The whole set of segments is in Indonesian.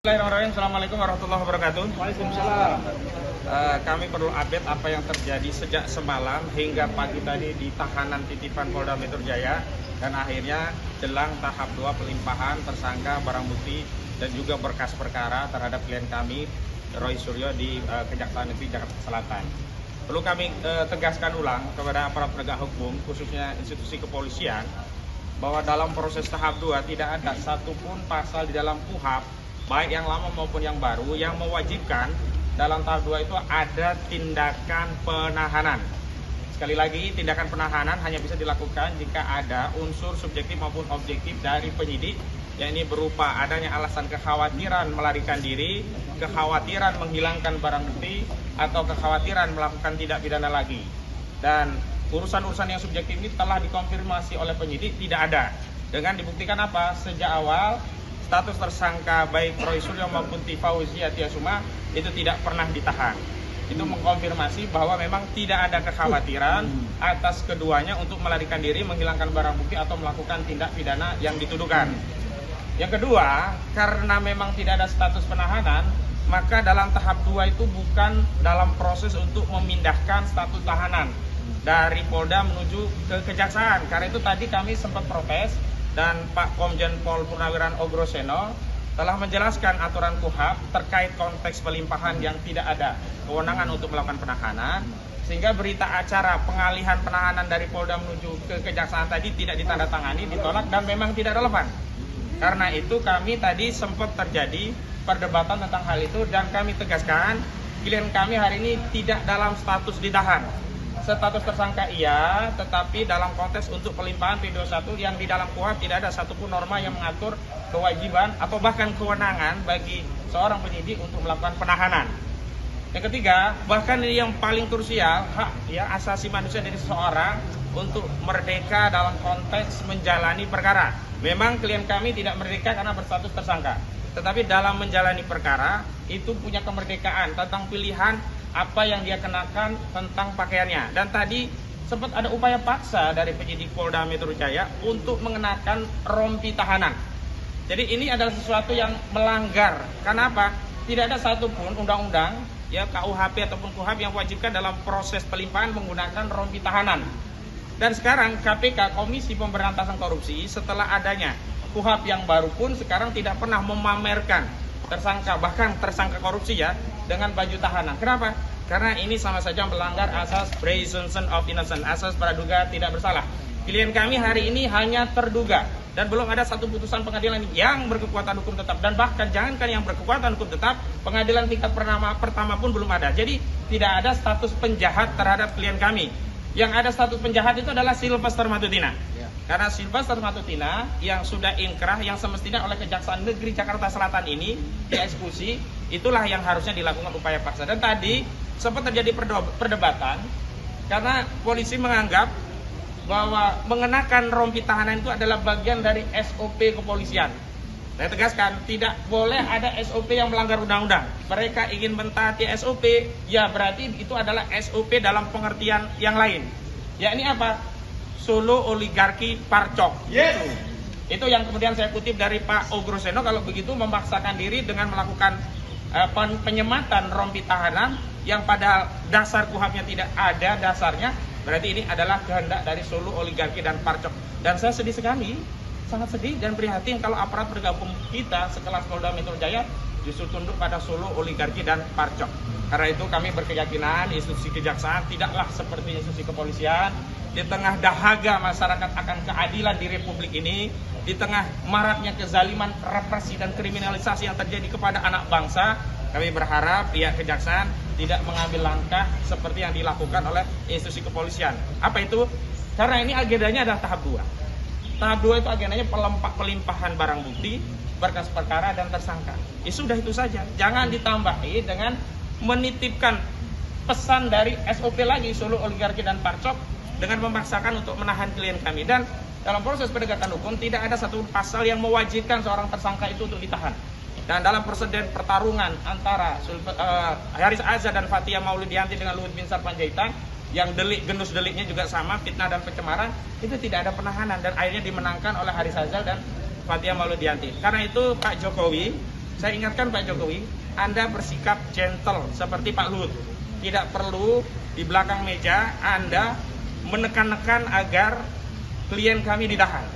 Bismillahirrahmanirrahim. Assalamualaikum warahmatullahi wabarakatuh. Waalaikumsalam. Kami perlu update apa yang terjadi sejak semalam hingga pagi tadi di tahanan titipan Polda Metro Jaya dan akhirnya jelang tahap 2 pelimpahan tersangka barang bukti dan juga berkas perkara terhadap klien kami Roy Suryo di Kejaksaan Negeri Jakarta Selatan. Perlu kami tegaskan ulang kepada aparat penegak hukum khususnya institusi kepolisian bahwa dalam proses tahap 2 tidak ada satupun pasal di dalam KUHP baik yang lama maupun yang baru yang mewajibkan dalam tahap 2 itu ada tindakan penahanan. Sekali lagi, tindakan penahanan hanya bisa dilakukan jika ada unsur subjektif maupun objektif dari penyidik, yakni berupa adanya alasan kekhawatiran melarikan diri, kekhawatiran menghilangkan barang bukti, atau kekhawatiran melakukan tindak pidana lagi. Dan urusan-urusan yang subjektif ini telah dikonfirmasi oleh penyidik tidak ada. Dengan dibuktikan apa? Sejak awal status tersangka baik Roy Suryo maupun Tifauzi Atiasuma itu tidak pernah ditahan. Itu mengkonfirmasi bahwa memang tidak ada kekhawatiran atas keduanya untuk melarikan diri, menghilangkan barang bukti atau melakukan tindak pidana yang dituduhkan. Yang kedua, karena memang tidak ada status penahanan, maka dalam tahap 2 itu bukan dalam proses untuk memindahkan status tahanan dari Polda menuju ke Kejaksaan. Karena itu tadi kami sempat protes dan Pak Komjen Pol Purnawiran Ogroseno telah menjelaskan aturan KUHP terkait konteks pelimpahan yang tidak ada kewenangan untuk melakukan penahanan, sehingga berita acara pengalihan penahanan dari Polda menuju ke Kejaksaan tadi tidak ditandatangani, ditolak dan memang tidak relevan. Karena itu kami tadi sempat terjadi perdebatan tentang hal itu dan kami tegaskan klien kami hari ini tidak dalam status ditahan. Status tersangka iya, tetapi dalam konteks untuk pelimpahan P21 yang di dalam KUHP tidak ada satupun norma yang mengatur kewajiban atau bahkan kewenangan bagi seorang penyidik untuk melakukan penahanan. Yang ketiga, bahkan yang paling krusial, hak asasi manusia dari seseorang untuk merdeka dalam konteks menjalani perkara. Memang klien kami tidak merdeka karena berstatus tersangka, tetapi dalam menjalani perkara itu punya kemerdekaan tentang pilihan apa yang dia kenakan tentang pakaiannya. Dan tadi sempat ada upaya paksa dari penyidik Polda Metro Jaya untuk mengenakan rompi tahanan. Jadi ini adalah sesuatu yang melanggar. Kenapa? Tidak ada satupun undang-undang KUHP ataupun KUHP yang wajibkan dalam proses pelimpahan menggunakan rompi tahanan. Dan sekarang KPK, Komisi Pemberantasan Korupsi, setelah adanya KUHP yang baru pun sekarang tidak pernah memamerkan tersangka, bahkan tersangka korupsi dengan baju tahanan. Kenapa? Karena ini sama saja melanggar asas presumption of innocence, asas praduga tidak bersalah. Klien kami hari ini hanya terduga dan belum ada satu putusan pengadilan yang berkekuatan hukum tetap, dan bahkan jangankan yang berkekuatan hukum tetap, pengadilan tingkat pertama pun belum ada. Jadi tidak ada status penjahat terhadap klien kami. Yang ada status penjahat itu adalah Sylvester Matutina. Karena Sylvester Matutina yang sudah inkrah, yang semestinya oleh Kejaksaan Negeri Jakarta Selatan ini dieksekusi, itulah yang harusnya dilakukan upaya paksa. Dan tadi sempat terjadi perdebatan karena polisi menganggap bahwa mengenakan rompi tahanan itu adalah bagian dari SOP kepolisian. Saya tegaskan, tidak boleh ada SOP yang melanggar undang-undang. Mereka ingin mentaati SOP, ya berarti itu adalah SOP dalam pengertian yang lain. Ya ini apa? Solo oligarki parcok. Yes. Itu yang kemudian saya kutip dari Pak Ogroseno. Kalau begitu memaksakan diri dengan melakukan penyematan rompi tahanan yang pada dasar KUHP-nya tidak ada dasarnya, berarti ini adalah kehendak dari Solo oligarki dan parcok. Dan saya sedih sekali, sangat sedih dan prihatin kalau aparat bergabung kita sekelas Polda Metro Jaya justru tunduk pada Solo oligarki dan parcok. Karena itu kami berkeyakinan institusi kejaksaan tidaklah seperti institusi kepolisian. Di tengah dahaga masyarakat akan keadilan di Republik ini, di tengah maraknya kezaliman, represi dan kriminalisasi yang terjadi kepada anak bangsa, kami berharap pihak kejaksaan tidak mengambil langkah seperti yang dilakukan oleh institusi kepolisian. Apa itu? Karena ini agendanya adalah tahap 2. Tahap 2 itu agendanya pelimpahan barang bukti, berkas perkara dan tersangka. Ya sudah itu saja. Jangan ditambahi dengan menitipkan pesan dari SOP lagi Solo oligarki dan parcok dengan memaksakan untuk menahan klien kami. Dan dalam proses penegakan hukum tidak ada satu pasal yang mewajibkan seorang tersangka itu untuk ditahan. Dan dalam presiden pertarungan antara Haris Azhar dan Fathia Maulidiyanti dengan Luhut Binsar Panjaitan, yang genus deliknya juga sama, fitnah dan pencemaran, itu tidak ada penahanan dan akhirnya dimenangkan oleh Haris Azhar dan Fathia Maulidiyanti. Karena itu Pak Jokowi saya ingatkan Pak Jokowi, Anda bersikap gentle seperti Pak Luhut. Tidak perlu di belakang meja Anda menekan-nekan agar klien kami ditahan.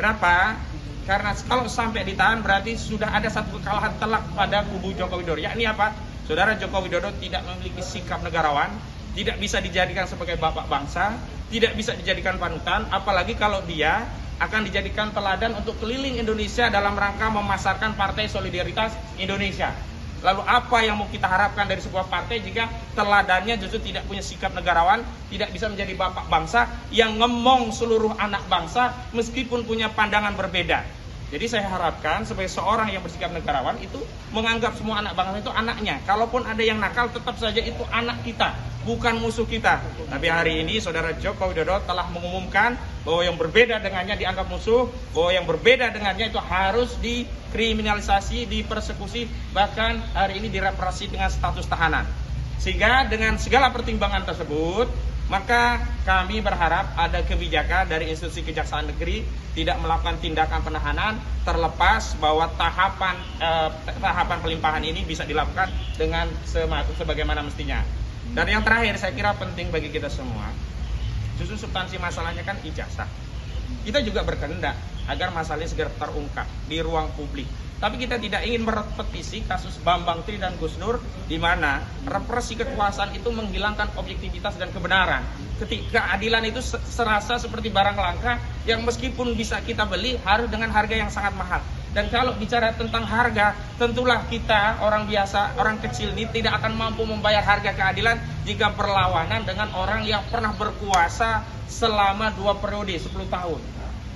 Kenapa? Karena kalau sampai ditahan berarti sudah ada satu kekalahan telak pada kubu Joko Widodo. Yakni apa? Saudara Joko Widodo tidak memiliki sikap negarawan, tidak bisa dijadikan sebagai bapak bangsa, tidak bisa dijadikan panutan, apalagi kalau dia akan dijadikan teladan untuk keliling Indonesia dalam rangka memasarkan Partai Solidaritas Indonesia. Lalu apa yang mau kita harapkan dari sebuah partai jika teladannya justru tidak punya sikap negarawan, tidak bisa menjadi bapak bangsa yang ngemong seluruh anak bangsa meskipun punya pandangan berbeda. Jadi saya harapkan sebagai seorang yang bersikap negarawan itu menganggap semua anak bangsa itu anaknya. Kalaupun ada yang nakal tetap saja itu anak kita, bukan musuh kita. Tapi hari ini saudara Joko Widodo telah mengumumkan bahwa yang berbeda dengannya dianggap musuh, bahwa yang berbeda dengannya itu harus dikriminalisasi, dipersekusi, bahkan hari ini direpresi dengan status tahanan. Sehingga dengan segala pertimbangan tersebut, maka kami berharap ada kebijakan dari institusi Kejaksaan Negeri tidak melakukan tindakan penahanan terlepas bahwa tahapan pelimpahan ini bisa dilakukan dengan sebagaimana mestinya. Dan yang terakhir saya kira penting bagi kita semua, justru substansi masalahnya kan ijazah. Kita juga berkehendak agar masalahnya segera terungkap di ruang publik. Tapi kita tidak ingin merepetisi kasus Bambang Tri dan Gus Nur, di mana represi kekuasaan itu menghilangkan objektivitas dan kebenaran. Ketika keadilan itu serasa seperti barang langka yang meskipun bisa kita beli harus dengan harga yang sangat mahal. Dan kalau bicara tentang harga, tentulah kita orang biasa, orang kecil ini tidak akan mampu membayar harga keadilan jika berlawanan dengan orang yang pernah berkuasa selama 2 periode 10 tahun.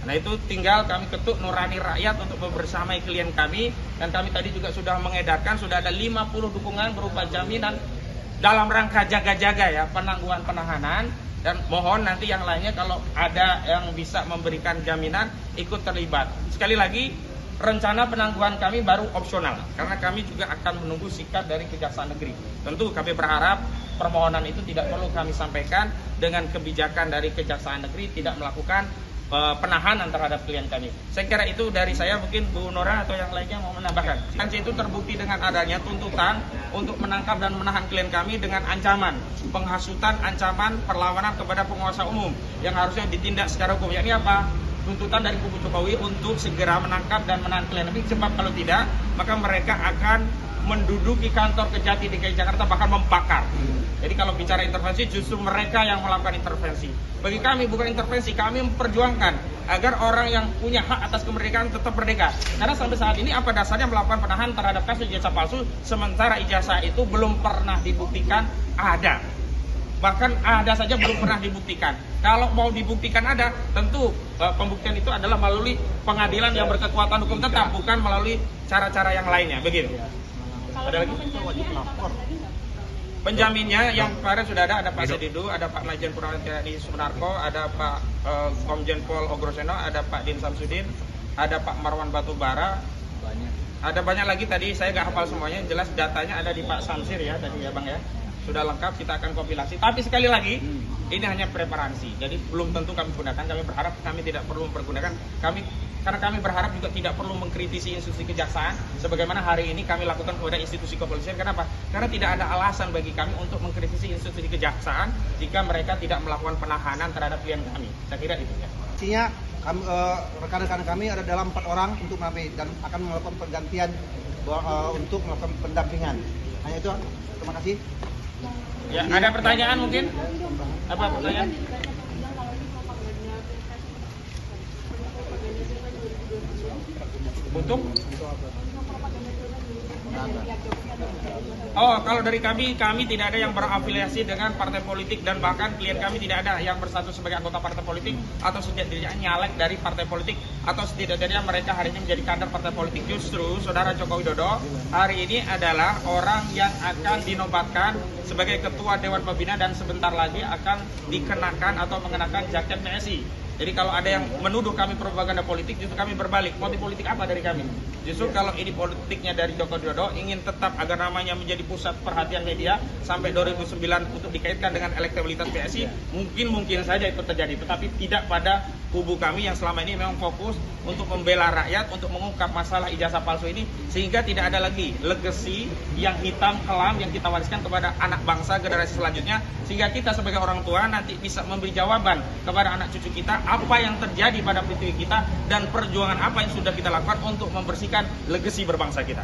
Nah itu tinggal kami ketuk nurani rakyat untuk membersamai klien kami. Dan kami tadi juga sudah mengedarkan, sudah ada 50 dukungan berupa jaminan dalam rangka jaga-jaga ya, penangguhan penahanan. Dan mohon nanti yang lainnya kalau ada yang bisa memberikan jaminan ikut terlibat. Sekali lagi, rencana penangguhan kami baru opsional, karena kami juga akan menunggu sikap dari Kejaksaan Negeri. Tentu kami berharap permohonan itu tidak perlu kami sampaikan dengan kebijakan dari Kejaksaan Negeri tidak melakukan penahanan terhadap klien kami. Saya kira itu dari saya, mungkin Bu Nora atau yang lainnya mau menambahkan. Kan itu terbukti dengan adanya tuntutan untuk menangkap dan menahan klien kami dengan ancaman penghasutan, ancaman perlawanan kepada penguasa umum yang harusnya ditindak secara hukum. Yakni apa? Tuntutan dari kubu Jokowi untuk segera menangkap dan menahan klien kami, sebab kalau tidak maka mereka akan menduduki kantor Kejati DKI Jakarta, bahkan membakar. Jadi kalau bicara intervensi justru mereka yang melakukan intervensi. Bagi kami bukan intervensi, kami memperjuangkan agar orang yang punya hak atas kemerdekaan tetap merdeka. Karena sampai saat ini apa dasarnya melakukan penahanan terhadap kasus ijazah palsu, sementara ijazah itu belum pernah dibuktikan ada. Bahkan ada saja belum pernah dibuktikan. Kalau mau dibuktikan ada, tentu pembuktian itu adalah melalui pengadilan yang berkekuatan hukum tetap, bukan melalui cara-cara yang lainnya. Begitu. Ada lagi? Penjaminnya yang kemarin sudah ada Pak Sedidu, ada Pak Majen Purnawirawan TNI Sumenarko, ada Pak Komjen Pol Ogroseno, ada Pak Din Samsudin, ada Pak Marwan Batubara. Ada banyak lagi tadi, saya nggak hafal semuanya, jelas datanya ada di Pak Samsir ya tadi ya Bang ya. Sudah lengkap, kita akan kompilasi. Tapi sekali lagi, ini hanya preparansi. Jadi belum tentu kami gunakan. Kami berharap kami tidak perlu mempergunakan. Karena kami berharap juga tidak perlu mengkritisi institusi kejaksaan sebagaimana hari ini kami lakukan kepada institusi kepolisian. Kenapa? Karena tidak ada alasan bagi kami untuk mengkritisi institusi kejaksaan jika mereka tidak melakukan penahanan terhadap klien kami. Saya kira itu ya. Artinya rekan-rekan kami ada dalam 4 orang untuk mendampingi dan akan melakukan pergantian untuk melakukan pendampingan. Hanya itu. Terima kasih. Ya, ada pertanyaan mungkin? Apa pertanyaan? Untuk? Oh, kalau dari kami tidak ada yang berafiliasi dengan partai politik dan bahkan klien kami tidak ada yang bersatu sebagai anggota partai politik atau setidaknya nyalek dari partai politik atau setidaknya mereka hari ini menjadi kader partai politik. Justru Saudara Joko Widodo hari ini adalah orang yang akan dinobatkan sebagai Ketua Dewan Pembina dan sebentar lagi akan dikenakan atau mengenakan jaket PSI. Jadi kalau ada yang menuduh kami propaganda politik, justru kami berbalik. Motif politik apa dari kami? Justru kalau ini politiknya dari Joko Widodo ingin tetap agar namanya menjadi pusat perhatian media sampai 2009 untuk dikaitkan dengan elektabilitas PSI, mungkin saja itu terjadi, tetapi tidak pada kubu kami yang selama ini memang fokus untuk membela rakyat, untuk mengungkap masalah ijazah palsu ini, sehingga tidak ada lagi legacy yang hitam kelam yang kita wariskan kepada anak bangsa generasi selanjutnya, sehingga kita sebagai orang tua nanti bisa memberi jawaban kepada anak cucu kita apa yang terjadi pada pertiwi kita dan perjuangan apa yang sudah kita lakukan untuk membersihkan legacy berbangsa kita.